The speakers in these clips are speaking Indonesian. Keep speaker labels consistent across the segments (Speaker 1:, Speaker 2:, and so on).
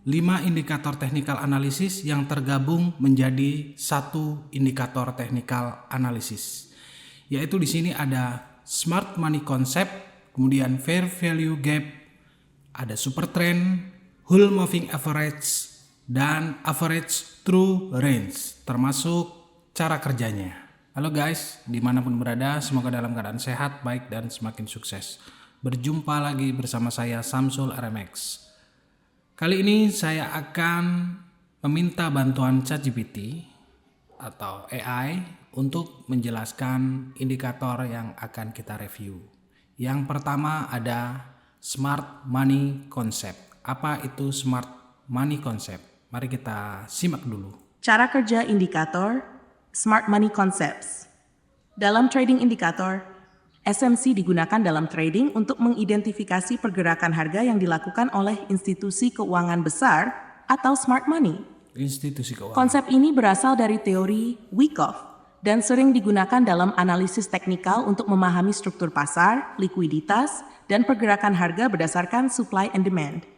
Speaker 1: 5 indikator technical analysis yang tergabung menjadi satu indikator technical analysis. Yaitu di sini ada smart money concept, kemudian fair value gap, ada super trend, whole moving average, dan average true range, termasuk cara kerjanya. Halo guys, dimanapun berada, semoga dalam keadaan sehat, baik, dan semakin sukses. Berjumpa lagi bersama saya Samsul RMX. Kali ini saya akan meminta bantuan ChatGPT atau AI untuk menjelaskan indikator yang akan kita review. Yang pertama ada Smart Money Concept. Apa itu Smart Money Concept? Mari kita simak dulu.
Speaker 2: Cara kerja indikator Smart Money Concepts. Dalam trading indikator, SMC digunakan dalam trading untuk mengidentifikasi pergerakan harga yang dilakukan oleh institusi keuangan besar atau smart money.
Speaker 1: Institusi keuangan.
Speaker 2: Konsep ini berasal dari teori Wyckoff dan sering digunakan dalam analisis teknikal untuk memahami struktur pasar, likuiditas, dan pergerakan harga berdasarkan supply and demand.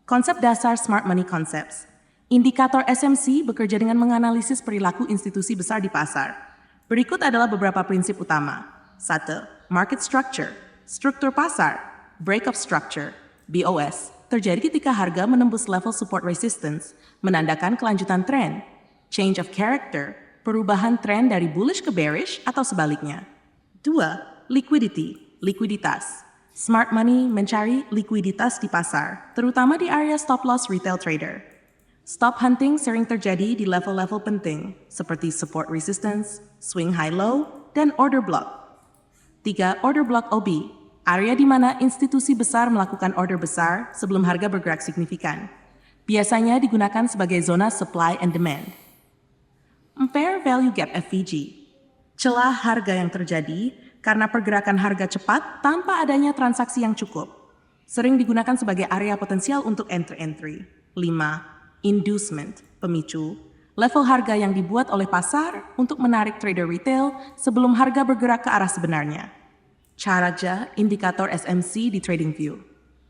Speaker 2: Konsep dasar Smart Money Concepts. Indikator SMC bekerja dengan menganalisis perilaku institusi besar di pasar. Berikut adalah beberapa prinsip utama. 1. Market structure, struktur pasar. Break of structure, BOS, terjadi ketika harga menembus level support resistance, menandakan kelanjutan tren. Change of character, perubahan tren dari bullish ke bearish atau sebaliknya. 2. Liquidity, likuiditas. Smart money mencari likuiditas di pasar, terutama di area stop loss retail trader. Stop hunting sering terjadi di level-level penting, seperti support resistance, swing high-low, dan order block. 3. Order block OB, area di mana institusi besar melakukan order besar sebelum harga bergerak signifikan. Biasanya digunakan sebagai zona supply and demand. Fair value gap FVG, celah harga yang terjadi karena pergerakan harga cepat tanpa adanya transaksi yang cukup. Sering digunakan sebagai area potensial untuk entry-entry. 5. Inducement, pemicu, level harga yang dibuat oleh pasar untuk menarik trader retail sebelum harga bergerak ke arah sebenarnya. Cara kerja indikator SMC di TradingView.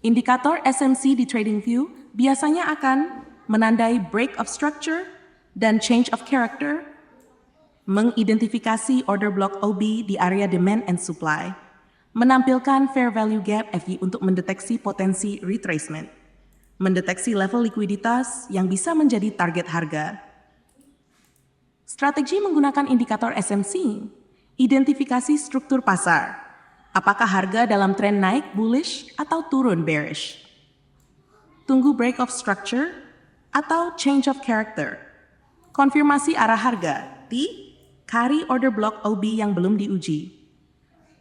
Speaker 2: Indikator SMC di TradingView biasanya akan menandai break of structure dan change of character, mengidentifikasi order block OB di area demand and supply, menampilkan fair value gap FV untuk mendeteksi potensi retracement, mendeteksi level likuiditas yang bisa menjadi target harga. Strategi menggunakan indikator SMC, identifikasi struktur pasar. Apakah harga dalam tren naik bullish atau turun bearish? Tunggu break of structure atau change of character. Konfirmasi arah harga di carry order block OB yang belum diuji.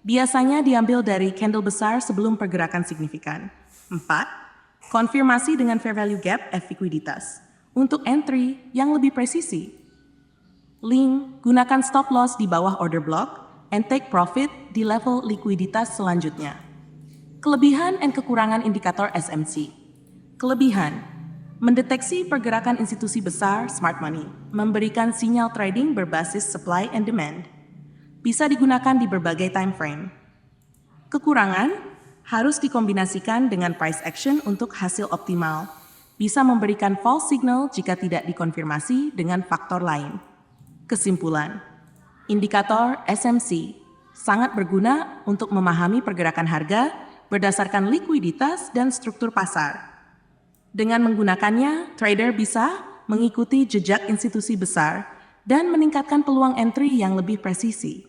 Speaker 2: Biasanya diambil dari candle besar sebelum pergerakan signifikan. 4. Konfirmasi dengan fair value gap F likuiditas. Untuk entry yang lebih presisi. Link, gunakan stop loss di bawah order block and take profit di level likuiditas selanjutnya. Kelebihan dan kekurangan indikator SMC. Kelebihan, mendeteksi pergerakan institusi besar smart money, memberikan sinyal trading berbasis supply and demand. Bisa digunakan di berbagai time frame. Kekurangan, harus dikombinasikan dengan price action untuk hasil optimal. Bisa memberikan false signal jika tidak dikonfirmasi dengan faktor lain. Kesimpulan, indikator SMC sangat berguna untuk memahami pergerakan harga berdasarkan likuiditas dan struktur pasar. Dengan menggunakannya, trader bisa mengikuti jejak institusi besar dan meningkatkan peluang entry yang lebih presisi.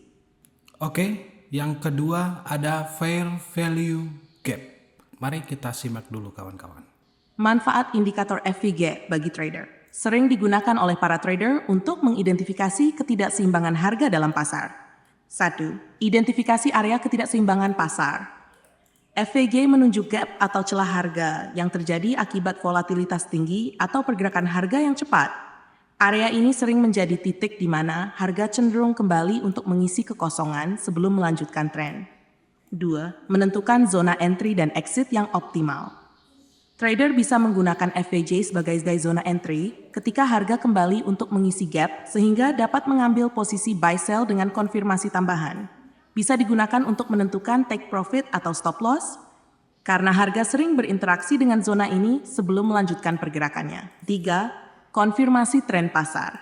Speaker 1: Oke. Yang kedua ada fair value gap. Mari kita simak dulu kawan-kawan.
Speaker 2: Manfaat indikator FVG bagi trader. Sering digunakan oleh para trader untuk mengidentifikasi ketidakseimbangan harga dalam pasar. 1. Identifikasi area ketidakseimbangan pasar. FVG menunjuk gap atau celah harga yang terjadi akibat volatilitas tinggi atau pergerakan harga yang cepat. Area ini sering menjadi titik di mana harga cenderung kembali untuk mengisi kekosongan sebelum melanjutkan tren. 2. Menentukan zona entry dan exit yang optimal. Trader bisa menggunakan FVG sebagai zona entry ketika harga kembali untuk mengisi gap sehingga dapat mengambil posisi buy sell dengan konfirmasi tambahan. Bisa digunakan untuk menentukan take profit atau stop loss, karena harga sering berinteraksi dengan zona ini sebelum melanjutkan pergerakannya. 3. Konfirmasi tren pasar.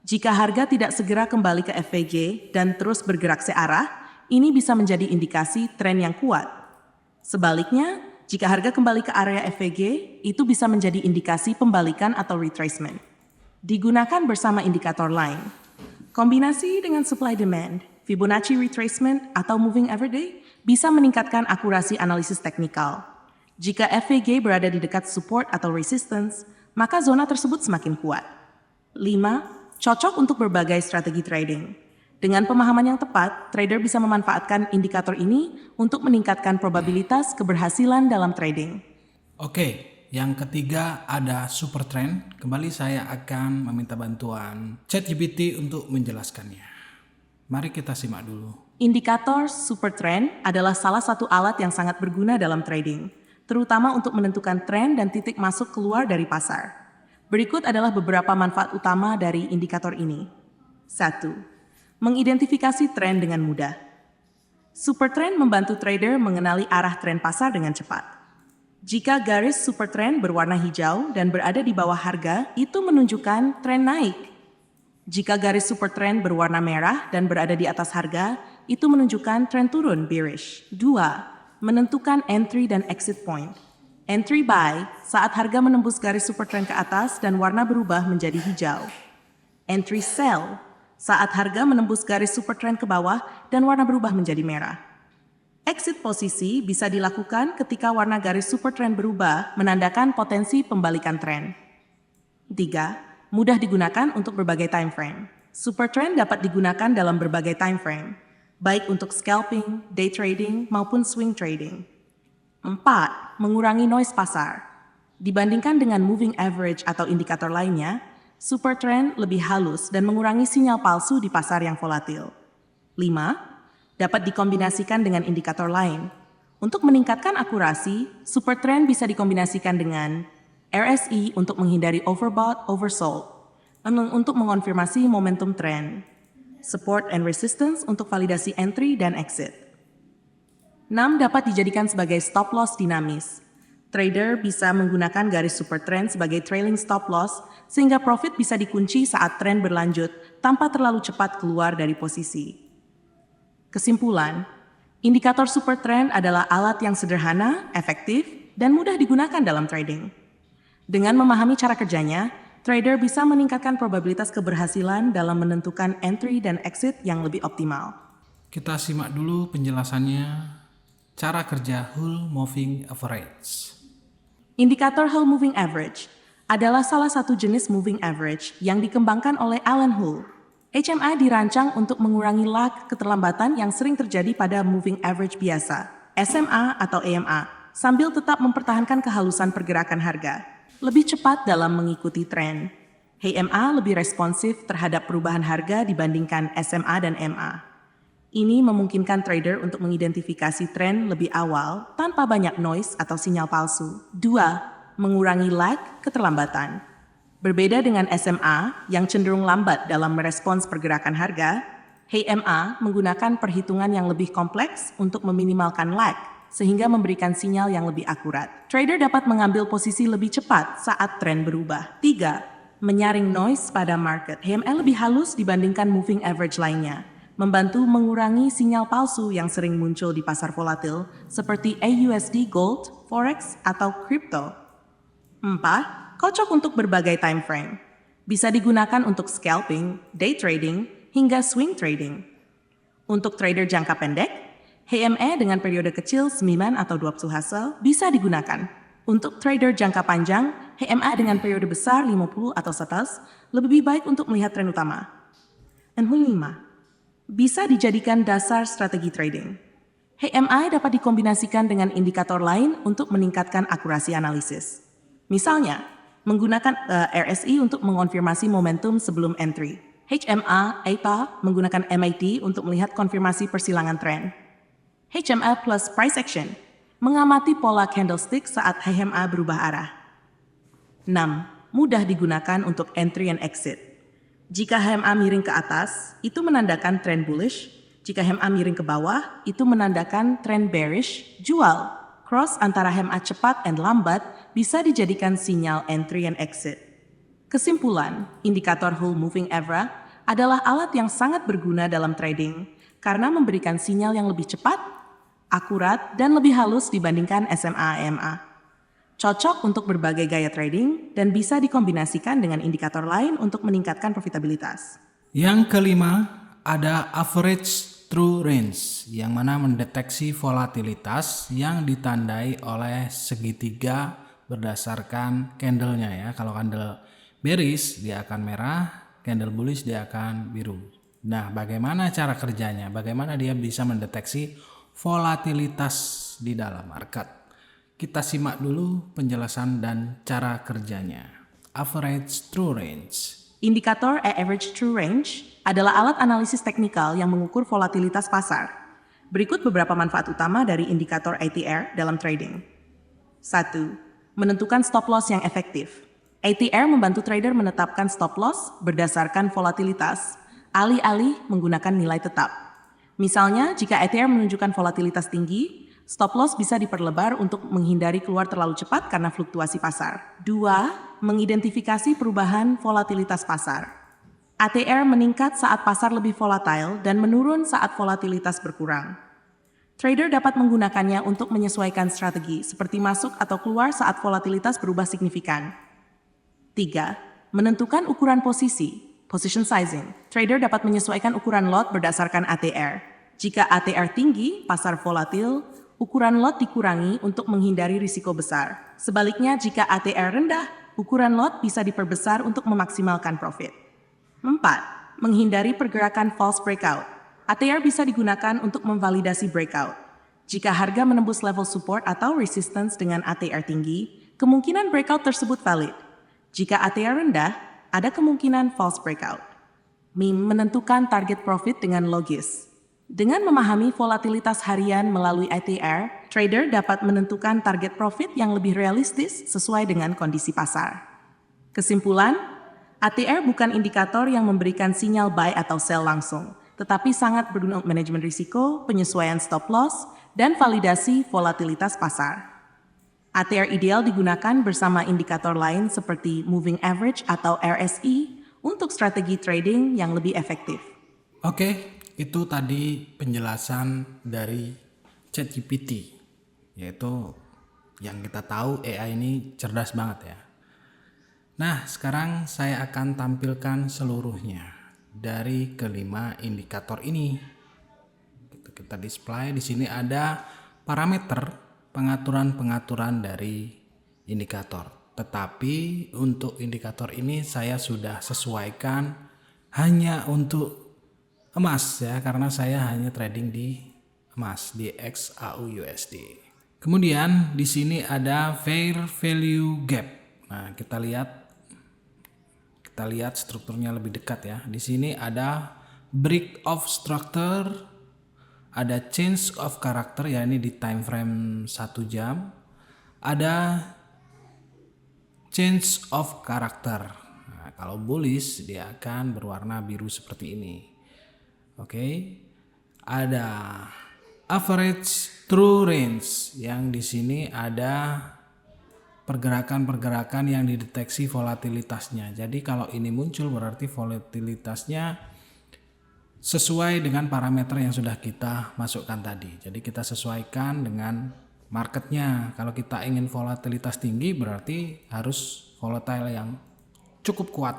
Speaker 2: Jika harga tidak segera kembali ke FVG dan terus bergerak searah, ini bisa menjadi indikasi tren yang kuat. Sebaliknya, jika harga kembali ke area FVG, itu bisa menjadi indikasi pembalikan atau retracement. Digunakan bersama indikator lain. Kombinasi dengan supply demand, Fibonacci retracement atau moving average bisa meningkatkan akurasi analisis teknikal. Jika FVG berada di dekat support atau resistance, maka zona tersebut semakin kuat. 5. Cocok untuk berbagai strategi trading. Dengan pemahaman yang tepat, trader bisa memanfaatkan indikator ini untuk meningkatkan probabilitas keberhasilan dalam trading.
Speaker 1: Oke, yang ketiga ada super trend. Kembali saya akan meminta bantuan ChatGPT untuk menjelaskannya. Mari kita simak dulu.
Speaker 2: Indikator super trend adalah salah satu alat yang sangat berguna dalam trading, terutama untuk menentukan tren dan titik masuk keluar dari pasar. Berikut adalah beberapa manfaat utama dari indikator ini. 1. Mengidentifikasi tren dengan mudah. Super trend membantu trader mengenali arah tren pasar dengan cepat. Jika garis super trend berwarna hijau dan berada di bawah harga, itu menunjukkan tren naik. Jika garis super trend berwarna merah dan berada di atas harga, itu menunjukkan tren turun bearish. 2. Menentukan entry dan exit point. Entry buy saat harga menembus garis super trend ke atas dan warna berubah menjadi hijau. Entry sell saat harga menembus garis super trend ke bawah dan warna berubah menjadi merah. Exit posisi bisa dilakukan ketika warna garis super trend berubah menandakan potensi pembalikan tren. 3. Mudah digunakan untuk berbagai time frame. Super trend dapat digunakan dalam berbagai time frame, baik untuk scalping, day trading, maupun swing trading. 4. Mengurangi noise pasar. Dibandingkan dengan moving average atau indikator lainnya, super trend lebih halus dan mengurangi sinyal palsu di pasar yang volatil. 5. Dapat dikombinasikan dengan indikator lain. Untuk meningkatkan akurasi, super trend bisa dikombinasikan dengan RSI untuk menghindari overbought, oversold, untuk mengonfirmasi momentum trend, support and resistance untuk validasi entry dan exit. 6. Dapat dijadikan sebagai stop loss dinamis. Trader bisa menggunakan garis super trend sebagai trailing stop loss sehingga profit bisa dikunci saat tren berlanjut tanpa terlalu cepat keluar dari posisi. Kesimpulan, indikator super trend adalah alat yang sederhana, efektif, dan mudah digunakan dalam trading. Dengan memahami cara kerjanya, trader bisa meningkatkan probabilitas keberhasilan dalam menentukan entry dan exit yang lebih optimal.
Speaker 1: Kita simak dulu penjelasannya cara kerja Hull Moving Average.
Speaker 2: Indikator Hull Moving Average adalah salah satu jenis moving average yang dikembangkan oleh Alan Hull. HMA dirancang untuk mengurangi lag keterlambatan yang sering terjadi pada moving average biasa, SMA atau EMA, sambil tetap mempertahankan kehalusan pergerakan harga. Lebih cepat dalam mengikuti tren. HMA lebih responsif terhadap perubahan harga dibandingkan SMA dan MA. Ini memungkinkan trader untuk mengidentifikasi tren lebih awal tanpa banyak noise atau sinyal palsu. 2. Mengurangi lag keterlambatan. Berbeda dengan SMA yang cenderung lambat dalam merespons pergerakan harga, HMA menggunakan perhitungan yang lebih kompleks untuk meminimalkan lag, sehingga memberikan sinyal yang lebih akurat. Trader dapat mengambil posisi lebih cepat saat tren berubah. 3. Menyaring noise pada market. HMA lebih halus dibandingkan moving average lainnya, membantu mengurangi sinyal palsu yang sering muncul di pasar volatil seperti AUSD Gold, Forex, atau kripto. 4. Cocok untuk berbagai time frame. Bisa digunakan untuk scalping, day trading, hingga swing trading. Untuk trader jangka pendek, HME dengan periode kecil 9 atau 20 hasil bisa digunakan. Untuk trader jangka panjang, HMA dengan periode besar 50 atau 100 lebih baik untuk melihat tren utama. 5. Bisa dijadikan dasar strategi trading. HMI dapat dikombinasikan dengan indikator lain untuk meningkatkan akurasi analisis. Misalnya, menggunakan RSI untuk mengonfirmasi momentum sebelum entry. HMA, APA menggunakan MAD untuk melihat konfirmasi persilangan tren. HMA plus price action mengamati pola candlestick saat HMA berubah arah. 6. Mudah digunakan untuk entry and exit. Jika HMA miring ke atas, itu menandakan tren bullish. Jika HMA miring ke bawah, itu menandakan tren bearish, jual. Cross antara HMA cepat dan lambat bisa dijadikan sinyal entry and exit. Kesimpulan, indikator Whole Moving Average adalah alat yang sangat berguna dalam trading karena memberikan sinyal yang lebih cepat, akurat, dan lebih halus dibandingkan SMA-EMA. Cocok untuk berbagai gaya trading dan bisa dikombinasikan dengan indikator lain untuk meningkatkan profitabilitas.
Speaker 1: Yang kelima, ada average true range yang mana mendeteksi volatilitas yang ditandai oleh segitiga berdasarkan candlenya ya. Kalau candle bearish dia akan merah, candle bullish dia akan biru. Nah, bagaimana cara kerjanya? Bagaimana dia bisa mendeteksi volatilitas di dalam market? Kita simak dulu penjelasan dan cara kerjanya. Average true range.
Speaker 2: Indikator Average True Range adalah alat analisis teknikal yang mengukur volatilitas pasar. Berikut beberapa manfaat utama dari indikator ATR dalam trading. 1. Menentukan stop loss yang efektif. ATR membantu trader menetapkan stop loss berdasarkan volatilitas, alih-alih menggunakan nilai tetap. Misalnya, jika ATR menunjukkan volatilitas tinggi, stop loss bisa diperlebar untuk menghindari keluar terlalu cepat karena fluktuasi pasar. 2. Mengidentifikasi perubahan volatilitas pasar. ATR meningkat saat pasar lebih volatile dan menurun saat volatilitas berkurang. Trader dapat menggunakannya untuk menyesuaikan strategi seperti masuk atau keluar saat volatilitas berubah signifikan. 3. Menentukan ukuran posisi, position sizing. Trader dapat menyesuaikan ukuran lot berdasarkan ATR. Jika ATR tinggi, pasar volatil, ukuran lot dikurangi untuk menghindari risiko besar. Sebaliknya, jika ATR rendah, ukuran lot bisa diperbesar untuk memaksimalkan profit. 4. Menghindari pergerakan false breakout. ATR bisa digunakan untuk memvalidasi breakout. Jika harga menembus level support atau resistance dengan ATR tinggi, kemungkinan breakout tersebut valid. Jika ATR rendah, ada kemungkinan false breakout. Menentukan target profit dengan logis. Dengan memahami volatilitas harian melalui ATR, trader dapat menentukan target profit yang lebih realistis sesuai dengan kondisi pasar. Kesimpulan, ATR bukan indikator yang memberikan sinyal buy atau sell langsung, tetapi sangat berguna untuk manajemen risiko, penyesuaian stop loss, dan validasi volatilitas pasar. ATR ideal digunakan bersama indikator lain seperti Moving Average atau RSI untuk strategi trading yang lebih efektif.
Speaker 1: Oke. Itu tadi penjelasan dari ChatGPT, yaitu yang kita tahu AI ini cerdas banget ya. Nah, sekarang saya akan tampilkan seluruhnya dari kelima indikator ini. Kita display di sini ada parameter pengaturan-pengaturan dari indikator. Tetapi untuk indikator ini saya sudah sesuaikan hanya untuk emas ya, karena saya hanya trading di emas di XAU/USD. Kemudian di sini ada fair value gap. Nah, kita lihat strukturnya lebih dekat ya. Di sini ada break of structure, ada change of character ya, ini di time frame 1 jam. Ada change of character. Nah, kalau bullish dia akan berwarna biru seperti ini. Oke, ada average true range yang di sini ada pergerakan-pergerakan yang dideteksi volatilitasnya. Jadi kalau ini muncul berarti volatilitasnya sesuai dengan parameter yang sudah kita masukkan tadi. Jadi kita sesuaikan dengan marketnya. Kalau kita ingin volatilitas tinggi berarti harus volatile yang cukup kuat.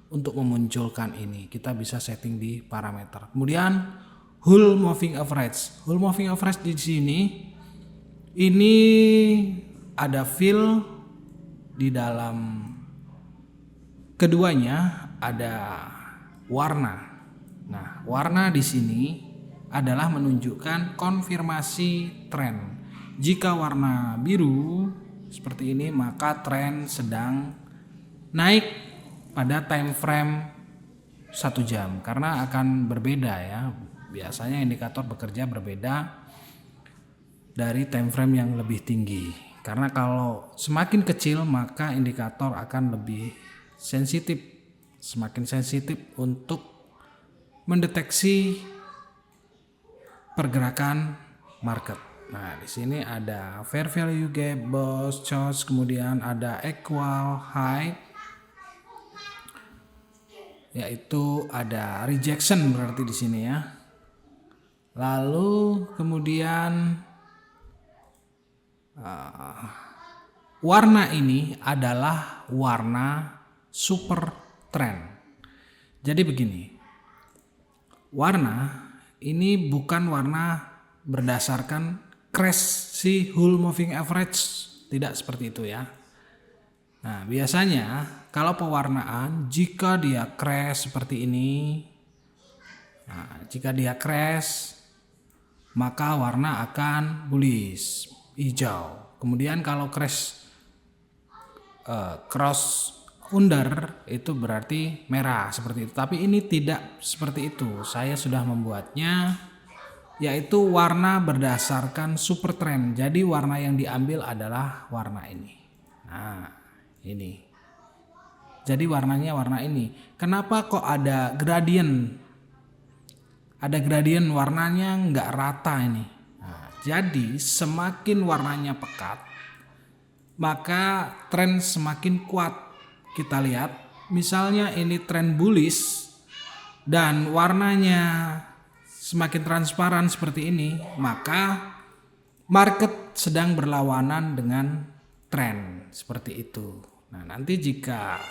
Speaker 1: Untuk memunculkan ini kita bisa setting di parameter. Kemudian Whole Moving Average. Whole Moving Average di sini ini ada fill di dalam keduanya, ada warna. Nah, warna di sini adalah menunjukkan konfirmasi tren. Jika warna biru seperti ini maka tren sedang naik pada time frame 1 jam, karena akan berbeda ya. Biasanya indikator bekerja berbeda dari time frame yang lebih tinggi. Karena kalau semakin kecil maka indikator akan lebih sensitif, semakin sensitif untuk mendeteksi pergerakan market. Nah, di sini ada fair value gap, Bose, choice, kemudian ada equal high, yaitu ada rejection berarti di sini ya. Lalu kemudian warna ini adalah warna super trend. Jadi begini, warna ini bukan warna berdasarkan crash si whole moving average, tidak seperti itu ya. Nah, biasanya kalau pewarnaan jika dia crash seperti ini, jika dia crash maka warna akan bullish, hijau. Kemudian kalau crash cross under itu berarti merah seperti itu. Tapi ini tidak seperti itu. Saya sudah membuatnya, yaitu warna berdasarkan super trend. Jadi warna yang diambil adalah warna ini. Nah, ini. Jadi warnanya warna ini. Kenapa kok ada gradien? Ada gradien warnanya nggak rata ini. Nah, jadi semakin warnanya pekat, maka tren semakin kuat. Kita lihat, misalnya ini tren bullish dan warnanya semakin transparan seperti ini, maka market sedang berlawanan dengan tren seperti itu. Nah, nanti jika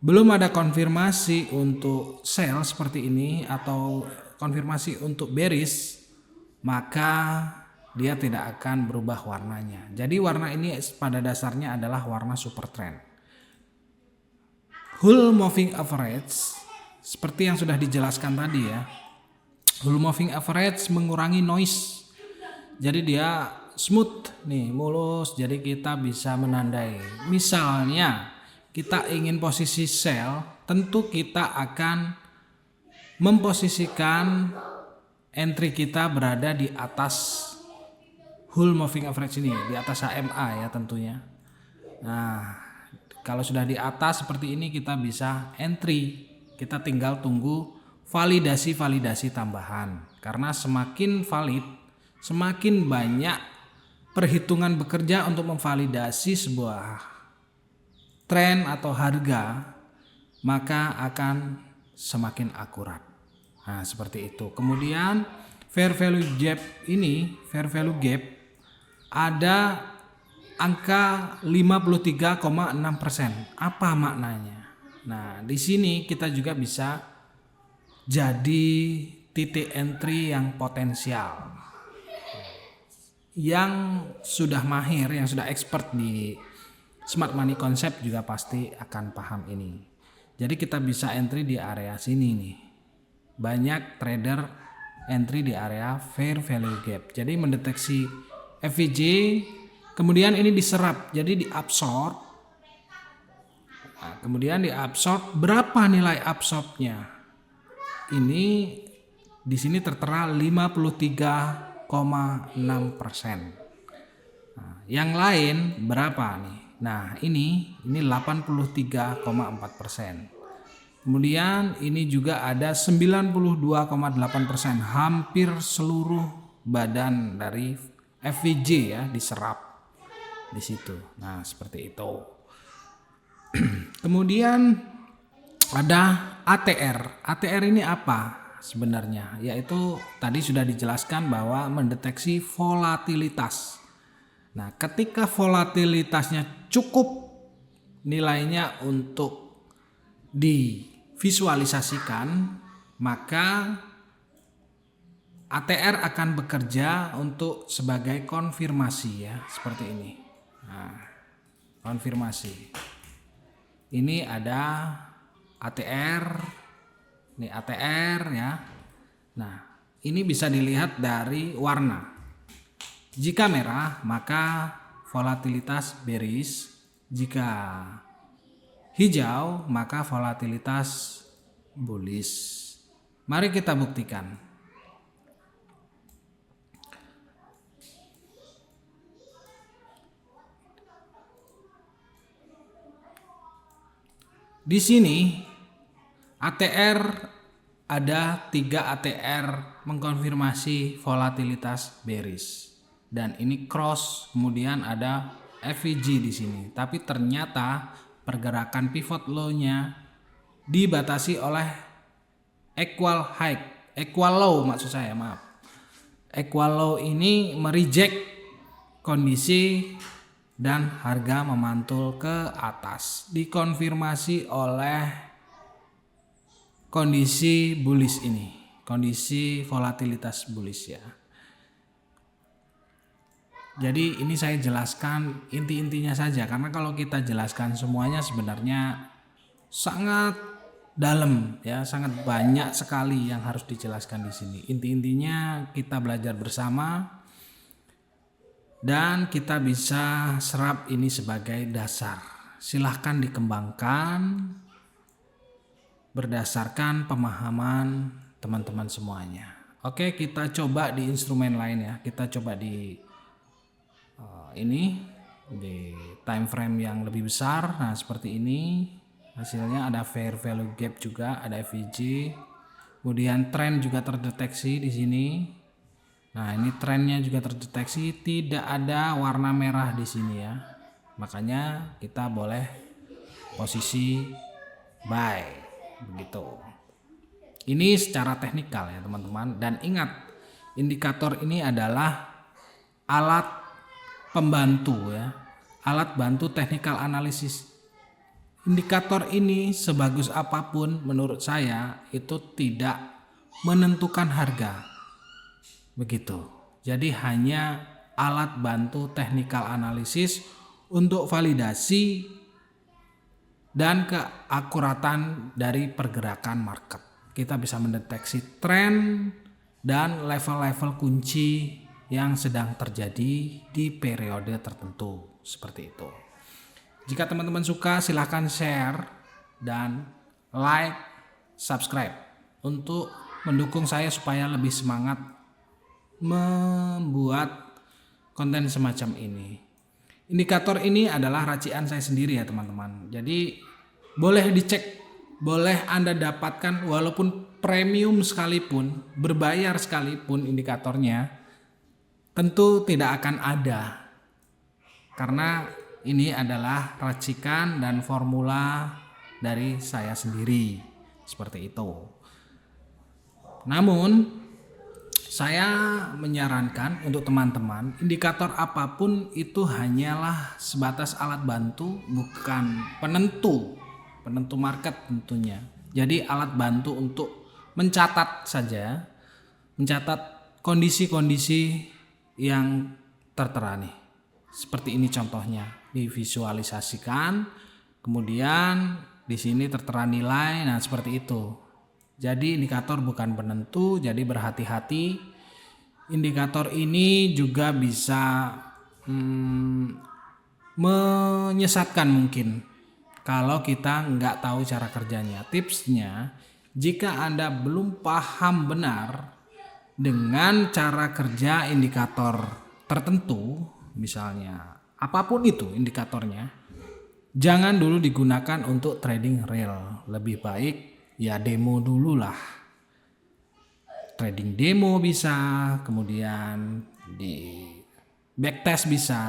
Speaker 1: belum ada konfirmasi untuk sell seperti ini atau konfirmasi untuk bearish, maka dia tidak akan berubah warnanya. Jadi warna ini pada dasarnya adalah warna super trend. Whole moving average seperti yang sudah dijelaskan tadi ya. Whole moving average mengurangi noise. Jadi dia smooth nih, mulus. Jadi kita bisa menandai. Misalnya kita ingin posisi sell, tentu kita akan memposisikan entry kita berada di atas whole moving average ini, di atas HMA ya tentunya. Nah, kalau sudah di atas seperti ini kita bisa entry. Kita tinggal tunggu validasi tambahan. Karena semakin valid, semakin banyak perhitungan bekerja untuk memvalidasi sebuah tren atau harga, maka akan semakin akurat. Nah, seperti itu. Kemudian fair value gap ini, fair value gap ada angka 53,6%. Apa maknanya? Nah, di sini kita juga bisa jadi titik entry yang potensial. Yang sudah mahir, yang sudah expert di smart money concept juga pasti akan paham ini. Jadi kita bisa entry di area sini nih. Banyak trader entry di area fair value gap. Jadi mendeteksi FVG, kemudian ini diserap, jadi diabsorb. Nah, kemudian diabsorb, berapa nilai absorbnya? Ini di sini tertera 53,6%. Nah, yang lain berapa nih? Nah, ini 83,4%. Kemudian ini juga ada 92,8%, hampir seluruh badan dari FVG ya diserap di situ. Nah, seperti itu. Kemudian ada ATR. ATR ini apa sebenarnya? Yaitu tadi sudah dijelaskan bahwa mendeteksi volatilitas. Nah, ketika volatilitasnya cukup nilainya untuk divisualisasikan, maka ATR akan bekerja untuk sebagai konfirmasi ya, seperti ini. Nah, konfirmasi. Ini ada ATR, ini ATR ya. Nah, ini bisa dilihat dari warna. Jika merah maka volatilitas bearish, jika hijau maka volatilitas bullish. Mari kita buktikan. Di sini ATR ada 3 ATR mengkonfirmasi volatilitas bearish. dan ini cross, kemudian ada FVG di sini. Tapi ternyata pergerakan pivot low-nya dibatasi oleh equal low maksud saya, maaf. Equal low ini mereject kondisi dan harga memantul ke atas, dikonfirmasi oleh kondisi bullish ini, kondisi volatilitas bullish ya. Jadi ini saya jelaskan inti-intinya saja, karena kalau kita jelaskan semuanya sebenarnya sangat dalam ya, sangat banyak sekali yang harus dijelaskan di sini. Inti-intinya kita belajar bersama dan kita bisa serap ini sebagai dasar. Silahkan dikembangkan berdasarkan pemahaman teman-teman semuanya. Oke, kita coba di instrumen lain ya. Kita coba di di time frame yang lebih besar. Nah, seperti ini. Hasilnya ada fair value gap juga, ada FVG. Kemudian tren juga terdeteksi di sini. Nah, ini trennya juga terdeteksi, tidak ada warna merah di sini ya. Makanya kita boleh posisi buy begitu. Ini secara teknikal ya, teman-teman. Dan ingat, indikator ini adalah alat pembantu ya. Alat bantu technical analysis. Indikator ini sebagus apapun menurut saya itu tidak menentukan harga. Begitu. Jadi hanya alat bantu technical analysis untuk validasi dan keakuratan dari pergerakan market. Kita bisa mendeteksi tren dan level-level kunci yang sedang terjadi di periode tertentu. Seperti itu. Jika teman-teman suka, silahkan share dan like, subscribe untuk mendukung saya supaya lebih semangat membuat konten semacam ini. Indikator ini adalah racian saya sendiri ya teman-teman. Jadi boleh dicek, boleh Anda dapatkan walaupun premium sekalipun, berbayar sekalipun indikatornya, tentu tidak akan ada. Karena ini adalah racikan dan formula dari saya sendiri. Seperti itu. Namun saya menyarankan untuk teman-teman, indikator apapun itu hanyalah sebatas alat bantu, bukan penentu market tentunya. Jadi alat bantu untuk mencatat saja, mencatat kondisi-kondisi yang tertera nih. Seperti ini contohnya, divisualisasikan, kemudian di sini tertera nilai, nah seperti itu. Jadi indikator bukan penentu, jadi berhati-hati. Indikator ini juga bisa menyesatkan mungkin kalau kita nggak tahu cara kerjanya. Tipsnya, jika Anda belum paham benar dengan cara kerja indikator tertentu, misalnya apapun itu indikatornya, jangan dulu digunakan untuk trading real. Lebih baik ya demo dulu lah. Trading demo bisa, kemudian di backtest bisa.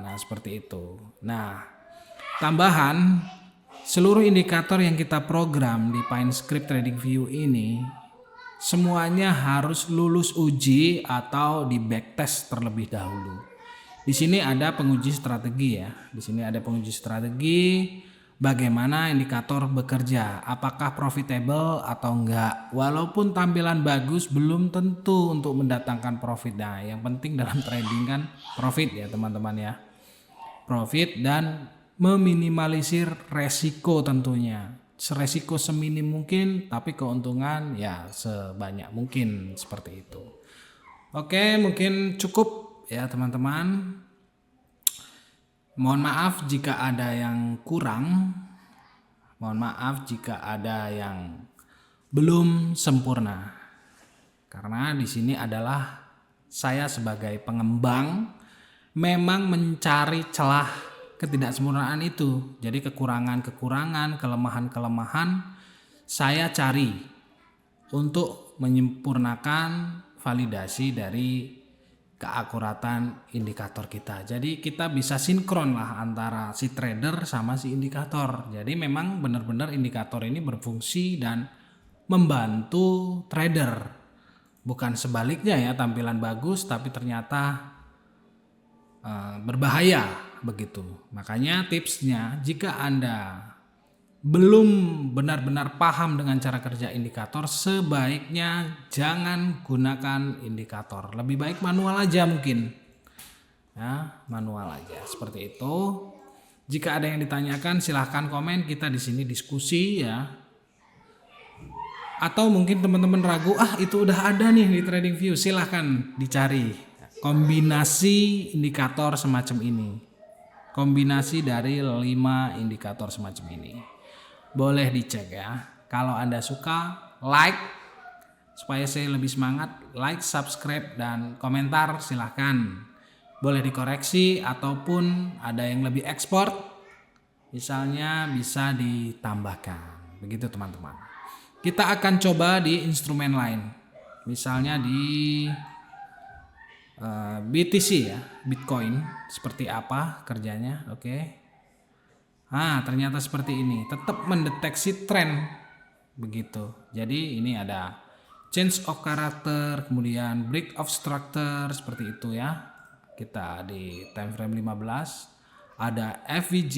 Speaker 1: Nah, seperti itu. Nah, tambahan seluruh indikator yang kita program di PineScript TradingView ini semuanya harus lulus uji atau di backtest terlebih dahulu. Di sini ada penguji strategi ya. Di sini ada penguji strategi. Bagaimana indikator bekerja, apakah profitable atau enggak. Walaupun tampilan bagus belum tentu untuk mendatangkan profit. Nah, yang penting dalam trading kan profit ya teman-teman ya. Profit dan meminimalisir resiko tentunya. Resiko seminim mungkin, tapi keuntungan ya sebanyak mungkin, seperti itu. Oke, mungkin cukup ya teman-teman. Mohon maaf jika ada yang kurang. Mohon maaf jika ada yang belum sempurna. Karena di sini adalah saya sebagai pengembang memang mencari celah ketidaksempurnaan itu. Jadi kekurangan-kekurangan, kelemahan-kelemahan saya cari untuk menyempurnakan validasi dari keakuratan indikator kita. Jadi kita bisa sinkron lah antara si trader sama si indikator. Jadi memang benar-benar indikator ini berfungsi dan membantu trader. Bukan sebaliknya ya, tampilan bagus tapi ternyata berbahaya begitu. Makanya tipsnya, jika Anda belum benar-benar paham dengan cara kerja indikator, sebaiknya jangan gunakan indikator. Lebih baik manual aja mungkin. Ya, manual aja seperti itu. Jika ada yang ditanyakan silahkan komen, kita di sini diskusi ya. Atau mungkin teman-teman ragu, itu udah ada nih di TradingView, silahkan dicari kombinasi indikator semacam ini. Kombinasi dari 5 indikator semacam ini. Boleh dicek ya. Kalau Anda suka, like supaya saya lebih semangat, like, subscribe, dan komentar silahkan. Boleh dikoreksi ataupun ada yang lebih ekspor, misalnya bisa ditambahkan. Begitu teman-teman. Kita akan coba di instrumen lain. Misalnya di BTC ya, Bitcoin, seperti apa kerjanya, oke. Ternyata seperti ini, tetap mendeteksi tren begitu. Jadi ini ada change of character, kemudian break of structure seperti itu ya. Kita di time frame 15 ada FVG,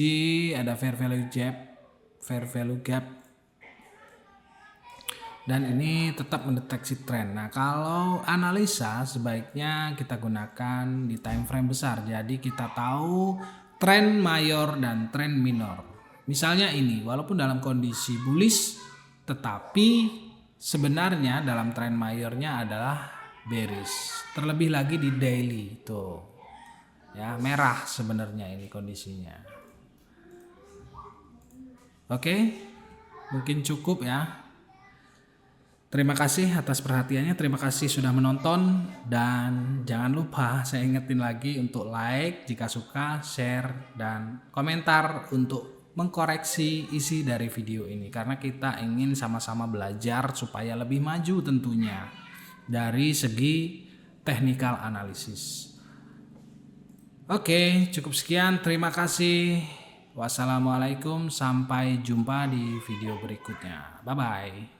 Speaker 1: ada fair value gap. Dan ini tetap mendeteksi tren. Nah, kalau analisa sebaiknya kita gunakan di time frame besar. Jadi kita tahu tren mayor dan tren minor. Misalnya ini, walaupun dalam kondisi bullish, tetapi sebenarnya dalam tren mayornya adalah bearish. Terlebih lagi di daily tuh, ya merah sebenarnya ini kondisinya. Oke, mungkin cukup ya. Terima kasih atas perhatiannya, terima kasih sudah menonton, dan jangan lupa saya ingetin lagi untuk like jika suka, share, dan komentar untuk mengkoreksi isi dari video ini, karena kita ingin sama-sama belajar supaya lebih maju tentunya dari segi technical analysis. Oke, cukup sekian, terima kasih. Wassalamualaikum, sampai jumpa di video berikutnya. Bye bye.